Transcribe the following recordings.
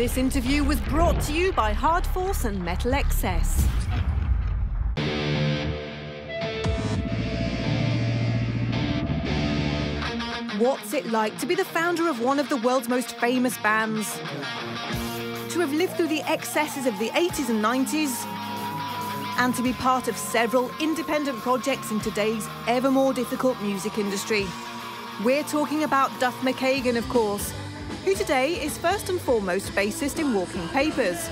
This interview was brought to you by Hard Force and METALXS. What's it like to be the founder of one of the world's most famous bands? To have lived through the excesses of the 80s and 90s? And to be part of several independent projects in today's ever more difficult music industry? We're talking about Duff McKagan, of course, who today is first and foremost bassist in Walking Papers.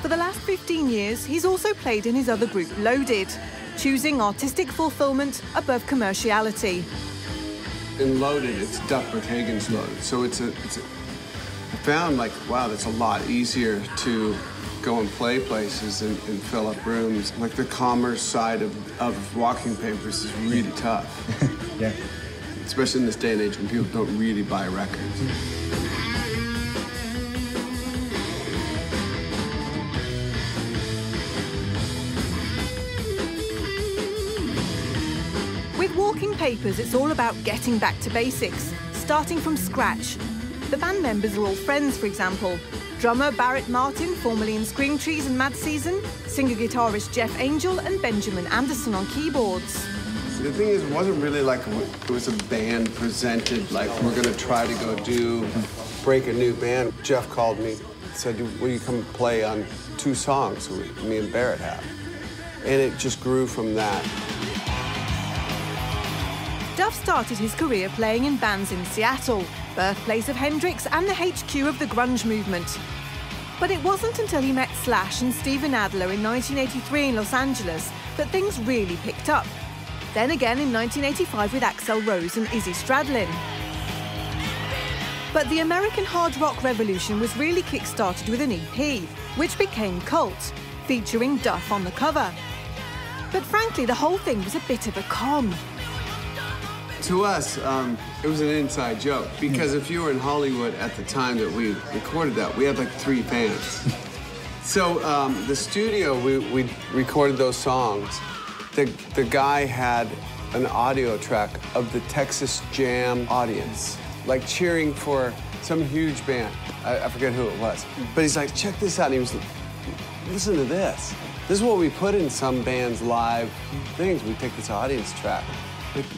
For the last 15 years, he's also played in his other group, Loaded, choosing artistic fulfillment above commerciality. In Loaded, it's Duff McKagan's Loaded, so I found, like, wow, that's a lot easier to go and play places and fill up rooms. Like, the commerce side of Walking Papers is really tough. Yeah. Especially in this day and age when people don't really buy records. With Walking Papers, it's all about getting back to basics, starting from scratch. The band members are all friends, for example. Drummer Barrett Martin, formerly in Scream Trees and Mad Season, singer-guitarist Jeff Angel and Benjamin Anderson on keyboards. The thing is, it wasn't really like it was a band presented, like we're gonna try to go break a new band. Jeff called me, said, will you come play on 2 songs me and Barrett have? And it just grew from that. Duff started his career playing in bands in Seattle, birthplace of Hendrix and the HQ of the grunge movement. But it wasn't until he met Slash and Steven Adler in 1983 in Los Angeles that things really picked up. Then again in 1985 with Axl Rose and Izzy Stradlin. But the American hard rock revolution was really kick-started with an EP, which became Cult, featuring Duff on the cover. But frankly, the whole thing was a bit of a con. To us, it was an inside joke, because if you were in Hollywood at the time that we recorded that, we had like 3 fans. So the studio, we recorded those songs. The guy had an audio track of the Texas Jam audience, like cheering for some huge band. I forget who it was. But he's like, check this out. And he was like, listen to this. This is what we put in some bands' live things. We take this audience track.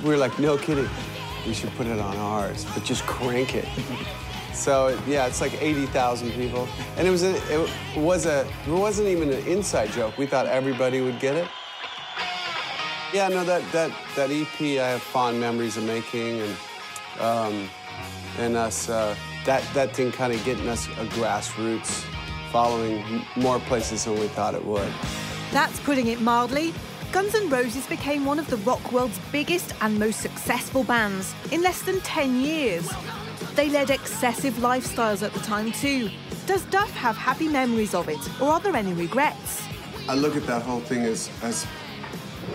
We were like, no kidding. We should put it on ours, but just crank it. So yeah, it's like 80,000 people. And it wasn't even an inside joke. We thought everybody would get it. Yeah, no, that EP I have fond memories of making, and us that thing kind of getting us a grassroots following more places than we thought it would. That's putting it mildly. Guns N' Roses became one of the rock world's biggest and most successful bands in less than 10 years. They led excessive lifestyles at the time too. Does Duff have happy memories of it, or are there any regrets? I look at that whole thing as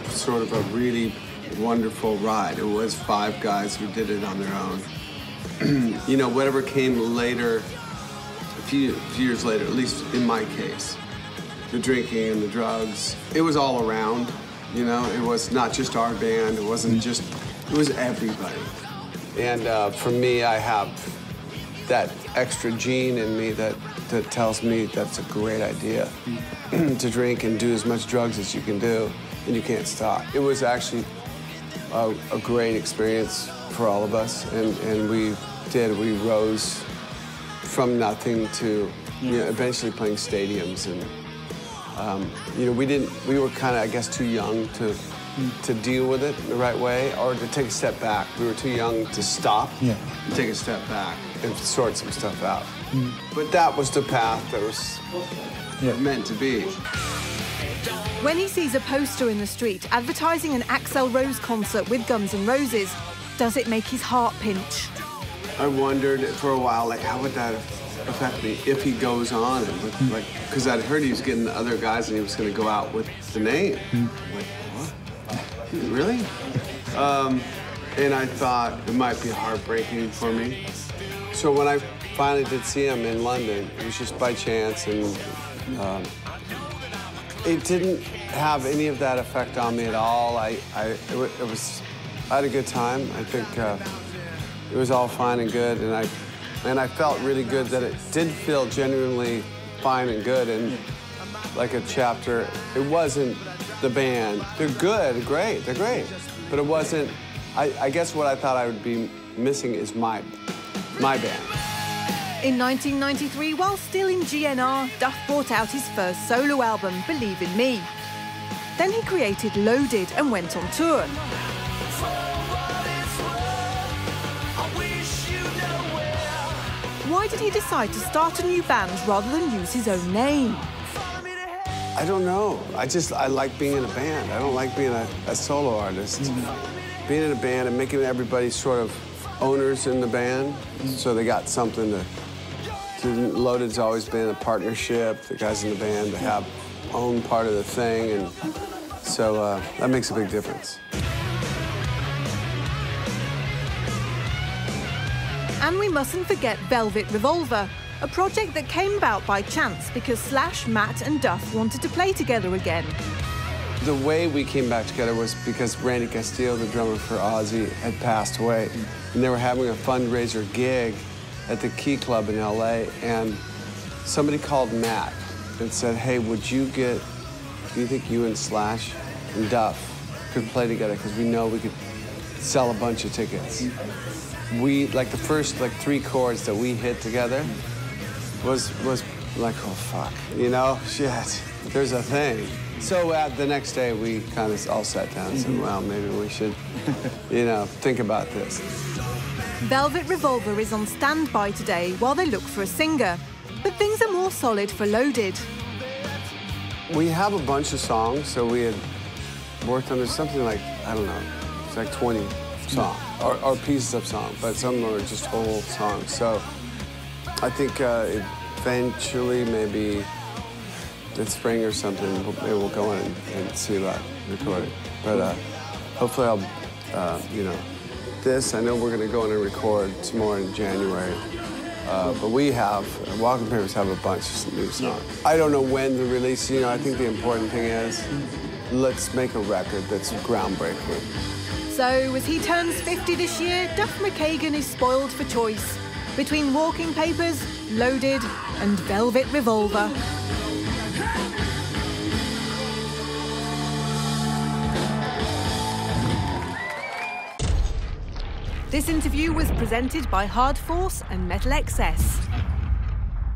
sort of a really wonderful ride. It was 5 guys who did it on their own. You know, whatever came later, a few years later, at least in my case, the drinking and the drugs, it was all around, you know? It was not just our band, it wasn't just, it was everybody. And for me, I have that extra gene in me that tells me that's a great idea to drink and do as much drugs as you can do, and you can't stop. It was actually a great experience for all of us, and we rose from nothing to, you know, eventually playing stadiums. And you know, we were kind of, I guess, too young to deal with it the right way, or to take a step back. We were too young to stop, and take a step back and sort some stuff out. But that was the path that was meant to be. When he sees a poster in the street advertising an Axl Rose concert with Guns N' Roses, does it make his heart pinch? I wondered for a while, like, how would that affect me if he goes on and like, because I'd heard he was getting the other guys and he was going to go out with the name. I'm like, what? Really? And I thought it might be heartbreaking for me. So when I finally did see him in London, it was just by chance, and it didn't have any of that effect on me at all. I had a good time. I think it was all fine and good, and And I felt really good that it did feel genuinely fine and good, and like a chapter. It wasn't the band. They're good, great, they're great. But it wasn't, I guess what I thought I would be missing is my band. In 1993, while still in GNR, Duff brought out his first solo album, Believe in Me. Then he created Loaded and went on tour. Why did he decide to start a new band rather than use his own name? I don't know. I like being in a band. I don't like being a solo artist. Being in a band and making everybody sort of owners in the band, so they got something to Loaded's always been a partnership, the guys in the band to have own part of the thing, and so that makes a big difference. And we mustn't forget Velvet Revolver, a project that came about by chance because Slash, Matt and Duff wanted to play together again. The way we came back together was because Randy Castillo, the drummer for Ozzy, had passed away. And they were having a fundraiser gig at the Key Club in LA, and somebody called Matt and said, hey, do you think you and Slash and Duff could play together? Because we know we could sell a bunch of tickets. Like the first 3 chords that we hit together was like, oh fuck, you know, shit, there's a thing. So the next day we kind of all sat down and said, well, maybe we should, you know, think about this. Velvet Revolver is on standby today while they look for a singer, but things are more solid for Loaded. We have a bunch of songs, so we had worked on something like, I don't know, it's like 20 songs, or pieces of songs, but some of them are just whole songs. So I think eventually, maybe this spring or something, maybe we'll go in and see about recording. But hopefully I'll, you know, I know we're going to go in and record some more in January. But we have, Walking Papers have a bunch of new songs. I don't know when to release, you know, I think the important thing is, let's make a record that's groundbreaking. So, as he turns 50 this year, Duff McKagan is spoiled for choice between Walking Papers, Loaded, and Velvet Revolver. This interview was presented by Hard Force and METALXS.